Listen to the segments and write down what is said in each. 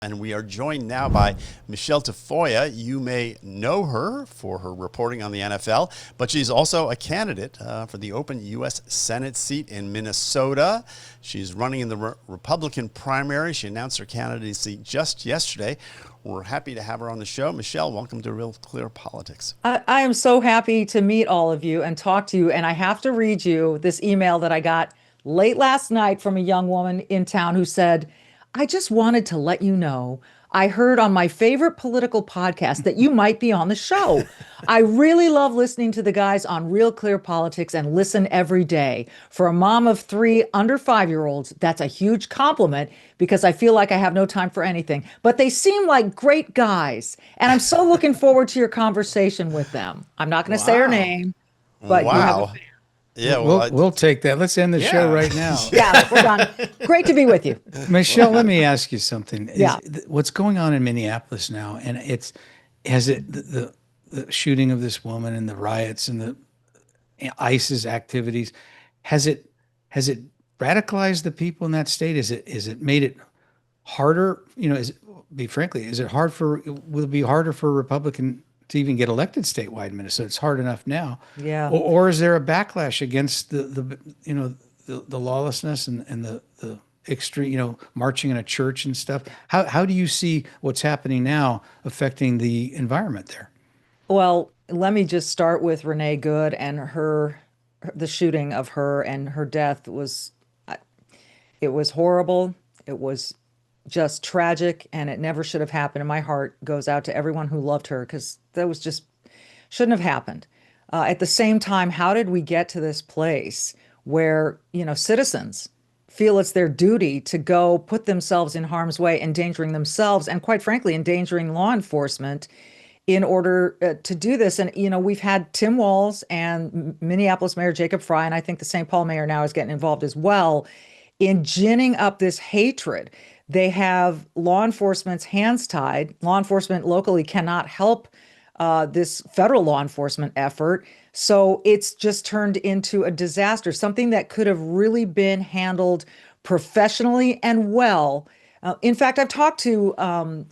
And we are joined now by Michele Tafoya. You may know her for her reporting on the NFL, but she's also a candidate for the open U.S. Senate seat in Minnesota. She's running in the Republican primary. She announced her candidacy just yesterday. We're happy to have her on the show. Michele, welcome to Real Clear Politics. I am so happy to meet all of you and talk to you. And I have to read you this email that I got late last night from a young woman in town who said, I just wanted to let you know I heard on my favorite political podcast that you might be on the show. I really love listening to the guys on Real Clear Politics and listen every day. For a mom of three under 5-year-olds, that's a huge compliment because I feel like I have no time for anything. But they seem like great guys, and I'm so looking forward to your conversation with them. I'm not going to say her name, but you have a fan. Yeah, we'll take that. Let's end the show right now. Yeah, we're done. Great to be with you. Michele, let me ask you something. Yeah. What's going on in Minneapolis now? And the shooting of this woman and the riots and the ISIS activities, has it radicalized the people in that state? Is it made it harder? Will it be harder for a Republican to even get elected statewide in Minnesota? It's hard enough now. Yeah. Or is there a backlash against the lawlessness and the extreme, marching in a church and stuff? How do you see what's happening now affecting the environment there? Well, let me just start with Renee Good and the shooting of her, and her death was horrible. It was just tragic, and it never should have happened. And my heart goes out to everyone who loved her, because that was just shouldn't have happened. At the same time, how did we get to this place where, citizens feel it's their duty to go put themselves in harm's way, endangering themselves and, quite frankly, endangering law enforcement in order to do this? And, we've had Tim Walz and Minneapolis Mayor Jacob Frey, and I think the St. Paul mayor now is getting involved as well, in ginning up this hatred. They have law enforcement's hands tied. Law enforcement locally cannot help this federal law enforcement effort. So it's just turned into a disaster, something that could have really been handled professionally and well. In fact, I've talked to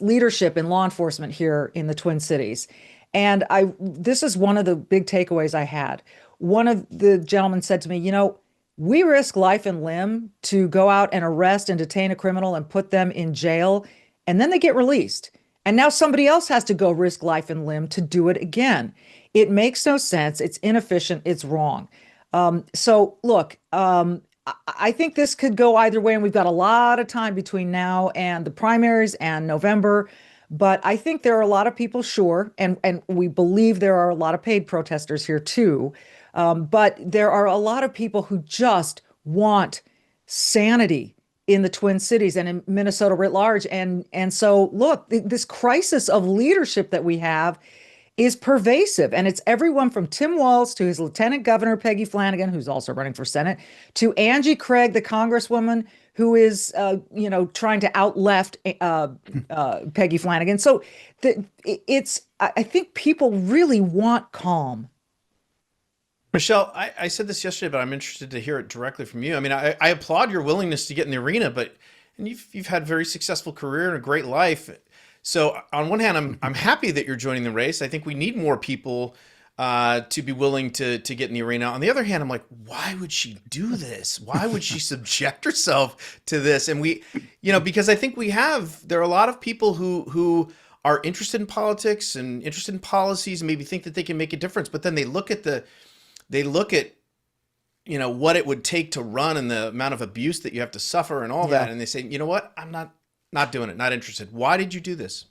leadership in law enforcement here in the Twin Cities, and this is one of the big takeaways I had. One of the gentlemen said to me, we risk life and limb to go out and arrest and detain a criminal and put them in jail, and then they get released. And now somebody else has to go risk life and limb to do it again. It makes no sense. It's inefficient. It's wrong. So look, I think this could go either way, and we've got a lot of time between now and the primaries and November. But I think there are a lot of people, sure, and we believe there are a lot of paid protesters here too. But there are a lot of people who just want sanity in the Twin Cities and in Minnesota writ large. And so, look, this crisis of leadership that we have is pervasive. And it's everyone from Tim Walz to his Lieutenant Governor, Peggy Flanagan, who's also running for Senate, to Angie Craig, the Congresswoman, who is, trying to out-left Peggy Flanagan. So I think people really want calm. Michele, I said this yesterday, but I'm interested to hear it directly from you. I mean, I applaud your willingness to get in the arena, and you've had a very successful career and a great life. So on one hand, I'm happy that you're joining the race. I think we need more people to be willing to get in the arena. On the other hand, I'm like, why would she do this? Why would she subject herself to this? And because I think there are a lot of people who are interested in politics and interested in policies and maybe think that they can make a difference, but then they look at what it would take to run and the amount of abuse that you have to suffer and all that. And they say, you know what? I'm not doing it. Not interested. Why did you do this?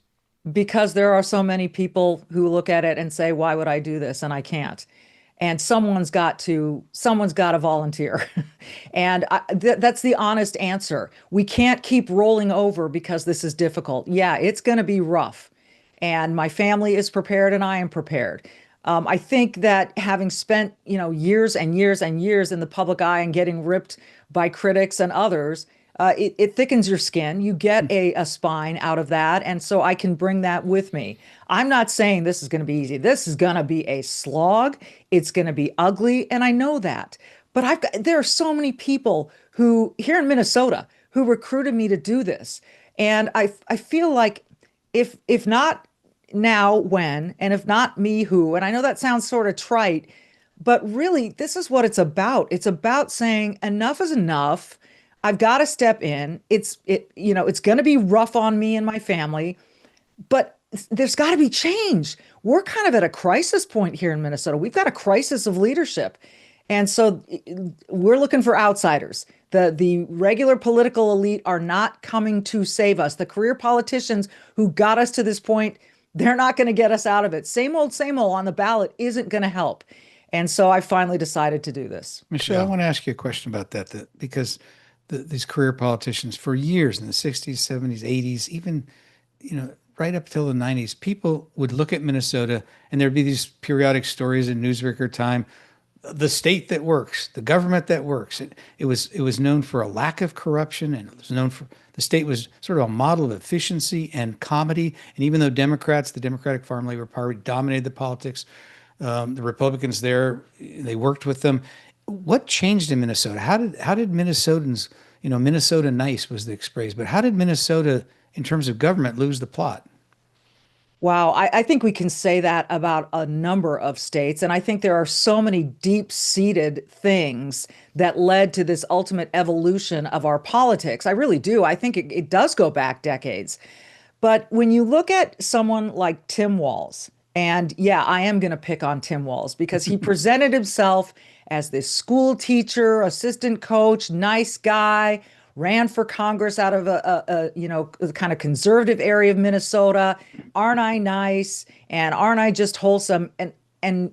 Because there are so many people who look at it and say, why would I do this? And I can't. And someone's got to volunteer. And that's the honest answer. We can't keep rolling over because this is difficult. Yeah, it's going to be rough. And my family is prepared and I am prepared. I think that having spent, years and years and years in the public eye and getting ripped by critics and others, it thickens your skin. You get a spine out of that. And so I can bring that with me. I'm not saying this is going to be easy. This is going to be a slog. It's going to be ugly. And I know that. But there are so many people who here in Minnesota who recruited me to do this. And I feel like if not now, when, and if not me, who? And I know that sounds sort of trite, but really, this is what it's about. It's about saying enough is enough. I've got to step in. It's going to be rough on me and my family, but there's got to be change. We're kind of at a crisis point here in Minnesota. We've got a crisis of leadership. And so we're looking for outsiders. The regular political elite are not coming to save us. The career politicians who got us to this point, they're not going to get us out of it. Same old on the ballot isn't going to help. And so I finally decided to do this. Michelle, I want to ask you a question about that, because these career politicians for years in the 60s, 70s, 80s, even, right up till the 90s, people would look at Minnesota and there'd be these periodic stories in News Record Time, the state that works, the government that works. It was known for a lack of corruption, and it was known for, the state was sort of a model of efficiency and comedy. And even though Democrats, the Democratic Farm Labor Party, dominated the politics, the Republicans there, they worked with them. What changed in Minnesota? How did Minnesotans, Minnesota nice was the phrase, but how did Minnesota, in terms of government, lose the plot? Wow, I think we can say that about a number of states. And I think there are so many deep-seated things that led to this ultimate evolution of our politics. I really do. I think it does go back decades. But when you look at someone like Tim Walz, and yeah, I am going to pick on Tim Walz because he presented himself as this school teacher, assistant coach, nice guy, ran for Congress out of a kind of conservative area of Minnesota. Aren't I nice? And aren't I just wholesome? And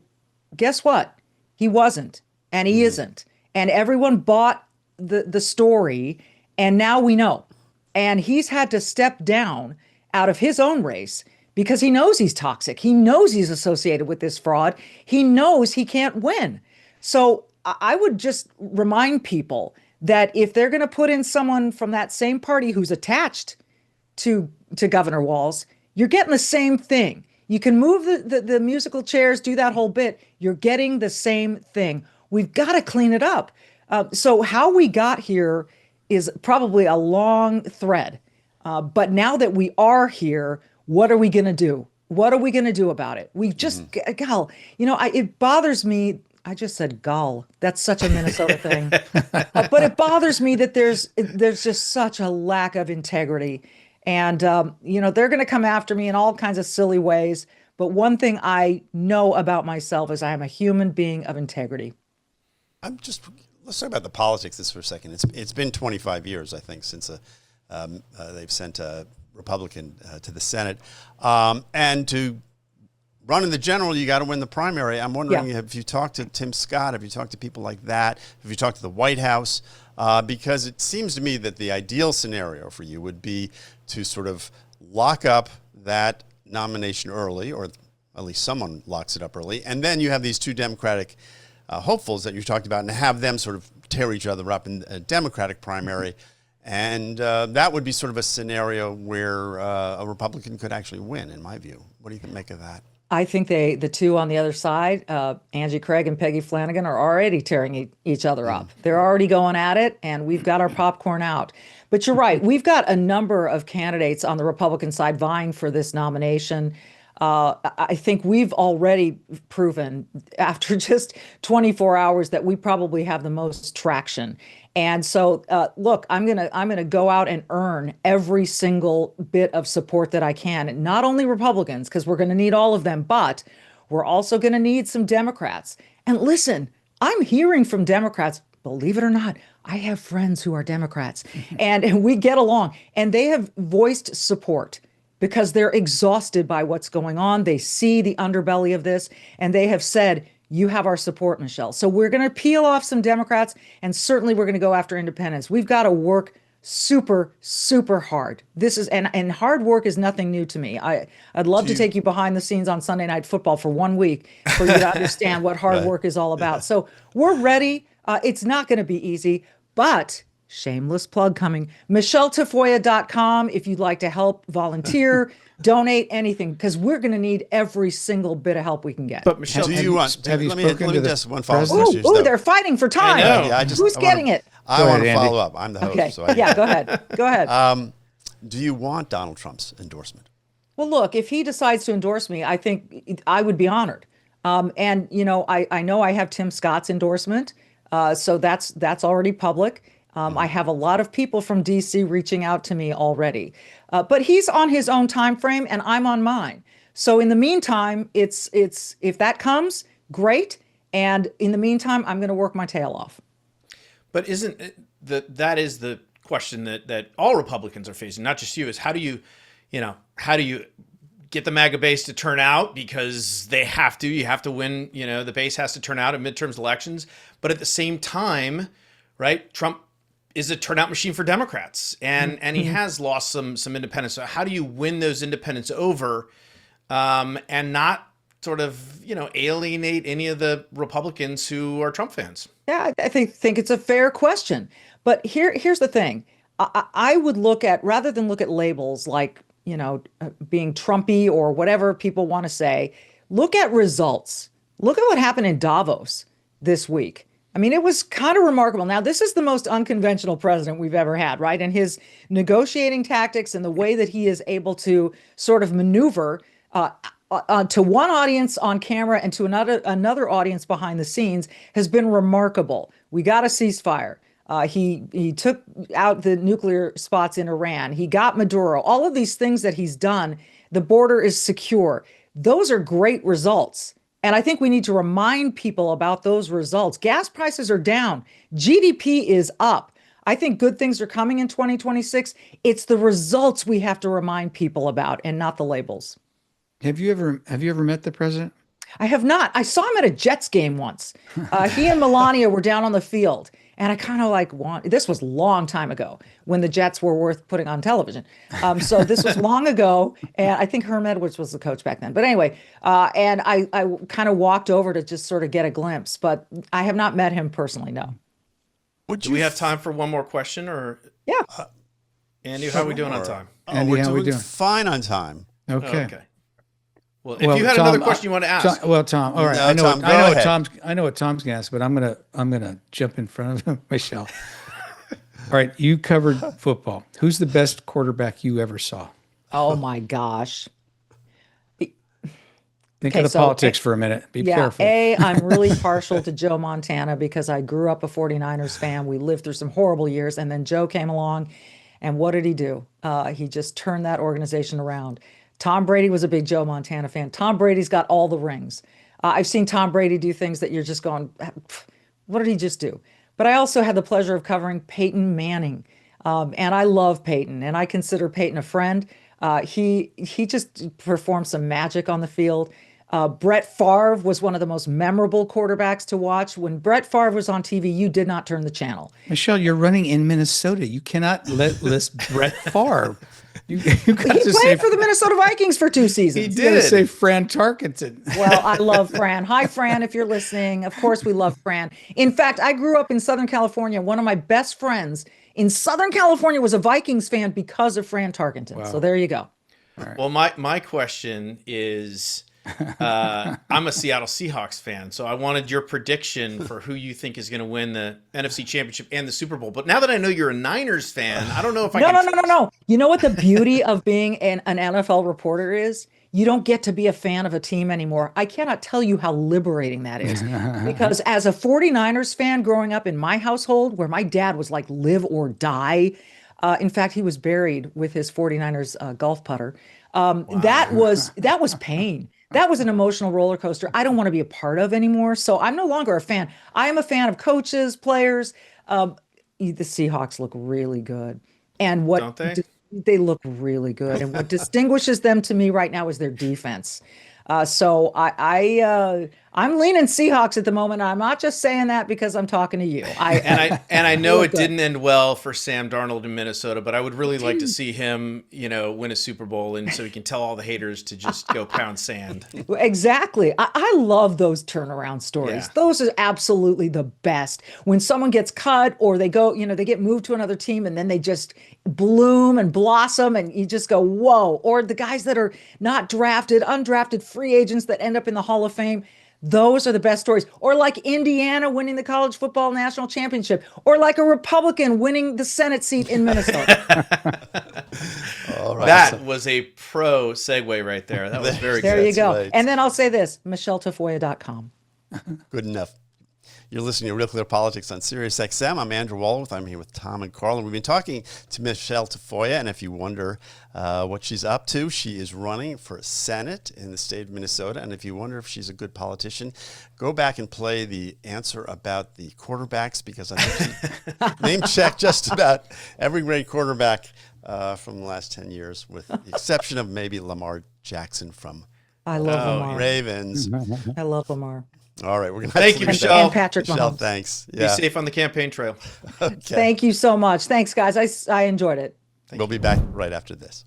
guess what? He wasn't, and he isn't. And everyone bought the story, and now we know. And he's had to step down out of his own race because he knows he's toxic. He knows he's associated with this fraud. He knows he can't win. So I would just remind people that if they're going to put in someone from that same party who's attached to Governor Walz, you're getting the same thing. You can move the musical chairs, do that whole bit. You're getting the same thing. We've got to clean it up. So how we got here is probably a long thread. But now that we are here, what are we going to do? What are we going to do about it? We just, Gal, it bothers me. I just said gull. That's such a Minnesota thing. But it bothers me that there's just such a lack of integrity. And, they're going to come after me in all kinds of silly ways. But one thing I know about myself is I am a human being of integrity. Let's talk about the politics this for a second. It's been 25 years, I think, since they've sent a Republican to the Senate. And to run in the general, you got to win the primary. I'm wondering, have you talked to Tim Scott? Have you talked to people like that? Have you talked to the White House? Because it seems to me that the ideal scenario for you would be to sort of lock up that nomination early, or at least someone locks it up early. And then you have these two Democratic hopefuls that you talked about and have them sort of tear each other up in a Democratic primary. And that would be sort of a scenario where a Republican could actually win, in my view. What do you make of that? I think the two on the other side, Angie Craig and Peggy Flanagan, are already tearing each other up. They're already going at it, and we've got our popcorn out. But you're right. We've got a number of candidates on the Republican side vying for this nomination. I think we've already proven after just 24 hours that we probably have the most traction. And so, look, I'm gonna go out and earn every single bit of support that I can. Not only Republicans, because we're gonna need all of them, but we're also gonna need some Democrats. And listen, I'm hearing from Democrats, believe it or not, I have friends who are Democrats, and we get along, and they have voiced support because they're exhausted by what's going on. They see the underbelly of this, and they have said, you have our support, Michelle. So we're going to peel off some Democrats, and certainly we're going to go after independents. We've got to work super, super hard. This is and hard work is nothing new to me. I'd love to take you behind the scenes on Sunday Night Football for 1 week for you to understand what hard work is all about. So we're ready. It's not going to be easy, but shameless plug coming. MichelleTafoya.com if you'd like to help, volunteer, donate, anything, because we're going to need every single bit of help we can get. But Michelle, let me just one follow-up. Ooh, they're fighting for time. I know. Who's getting it? I want to follow up. I'm the host. Okay. So Go ahead. Go ahead. Do you want Donald Trump's endorsement? Well, look, if he decides to endorse me, I think I would be honored. And I know I have Tim Scott's endorsement, so that's already public. I have a lot of people from DC reaching out to me already, but he's on his own time frame, and I'm on mine. So in the meantime, it's if that comes, great. And in the meantime, I'm going to work my tail off. But isn't it that is the question that all Republicans are facing, not just you, is how do you get the MAGA base to turn out, because you have to win, the base has to turn out in midterms elections. But at the same time, right, Trump is a turnout machine for Democrats, and he has lost some independents. So how do you win those independents over, and not sort of, alienate any of the Republicans who are Trump fans? Yeah, I think it's a fair question. But here's the thing. I would rather than look at labels like, being Trumpy or whatever people want to say, look at results. Look at what happened in Davos this week. I mean, it was kind of remarkable. Now, this is the most unconventional president we've ever had, right? And his negotiating tactics and the way that he is able to sort of maneuver to one audience on camera and to another audience behind the scenes has been remarkable. We got a ceasefire. He took out the nuclear spots in Iran. He got Maduro. All of these things that he's done, the border is secure. Those are great results. And I think we need to remind people about those results. Gas prices are down. GDP is up. I think good things are coming in 2026. It's the results we have to remind people about, and not the labels. Have you ever met the president? I have not. I saw him at a Jets game once. He and Melania were down on the field, and I kind of this was a long time ago when the Jets were worth putting on television. So this was long ago, and I think Herm Edwards was the coach back then. But anyway, and I kind of walked over to just sort of get a glimpse, but I have not met him personally, no. Do we have time for one more question, or? Yeah. Andy, how are we doing on time? Andy, we're how we doing doing? Fine on time. Okay. Okay. Well, if you had Tom, another question you want to ask. Tom. All right. No, Tom, go ahead. I know what Tom's gonna ask, but I'm gonna jump in front of him, Michelle. All right. You covered football. Who's the best quarterback you ever saw? Oh my gosh. Think of the politics for a minute. Be careful. I'm really partial to Joe Montana because I grew up a 49ers fan. We lived through some horrible years, and then Joe came along, and what did he do? He just turned that organization around. Tom Brady was a big Joe Montana fan. Tom Brady's got all the rings. I've seen Tom Brady do things that you're just going, what did he just do? But I also had the pleasure of covering Peyton Manning. And I love Peyton, and I consider Peyton a friend. He just performed some magic on the field. Brett Favre was one of the most memorable quarterbacks to watch. When Brett Favre was on TV, you did not turn the channel. Michelle, you're running in Minnesota. You cannot list Brett Favre. You got He played for the Minnesota Vikings for 2 seasons. He You gotta did. say Fran Tarkenton. Well, I love Fran. Hi, Fran, if you're listening. Of course, we love Fran. In fact, I grew up in Southern California. One of my best friends in Southern California was a Vikings fan because of Fran Tarkenton. Wow. So there you go. Well, my question is, I'm a Seattle Seahawks fan, so I wanted your prediction for who you think is going to win the NFC Championship and the Super Bowl. But now that I know you're a Niners fan, I don't know if I can. No. You know what the beauty of being an NFL reporter is? You don't get to be a fan of a team anymore. I cannot tell you how liberating that is. Because as a 49ers fan growing up in my household, where my dad was like live or die, in fact, he was buried with his 49ers golf putter. Wow. That was pain. That was an emotional roller coaster I don't want to be a part of anymore. So I'm no longer a fan. I am a fan of coaches, players. The Seahawks look really good. And what don't they? They look really good. And what distinguishes them to me right now is their defense. So I'm leaning Seahawks at the moment. I'm not just saying that because I'm talking to you. I know it didn't end well for Sam Darnold in Minnesota, but I would really like to see him, win a Super Bowl, and so he can tell all the haters to just go pound sand. Exactly. I love those turnaround stories. Yeah. Those are absolutely the best. When someone gets cut or they go, they get moved to another team and then they just bloom and blossom and you just go, whoa. Or the guys that are not drafted, undrafted free agents that end up in the Hall of Fame. Those are the best stories. Or like Indiana winning the college football national championship, or like a Republican winning the Senate seat in Minnesota. All right. That was a pro segue right there. That was very There good. you go. right. And then I'll say this, MicheleTafoya.com. Good enough. You're listening to Real Clear Politics on Sirius XM. I'm Andrew Walworth. I'm here with Tom and Carl, and we've been talking to Michele Tafoya. And if you wonder what she's up to, she is running for Senate in the state of Minnesota. And if you wonder if she's a good politician, go back and play the answer about the quarterbacks, because I think she name-checked just about every great quarterback from the last 10 years, with the exception of maybe Lamar Jackson from I love Lamar. Ravens. I love Lamar. All right, we're going to Thank you, Michele. And Patrick Michele, Mahomes. thanks. Be safe on the campaign trail. Okay. Thank you so much. Thanks, guys. I enjoyed it. We'll be back right after this.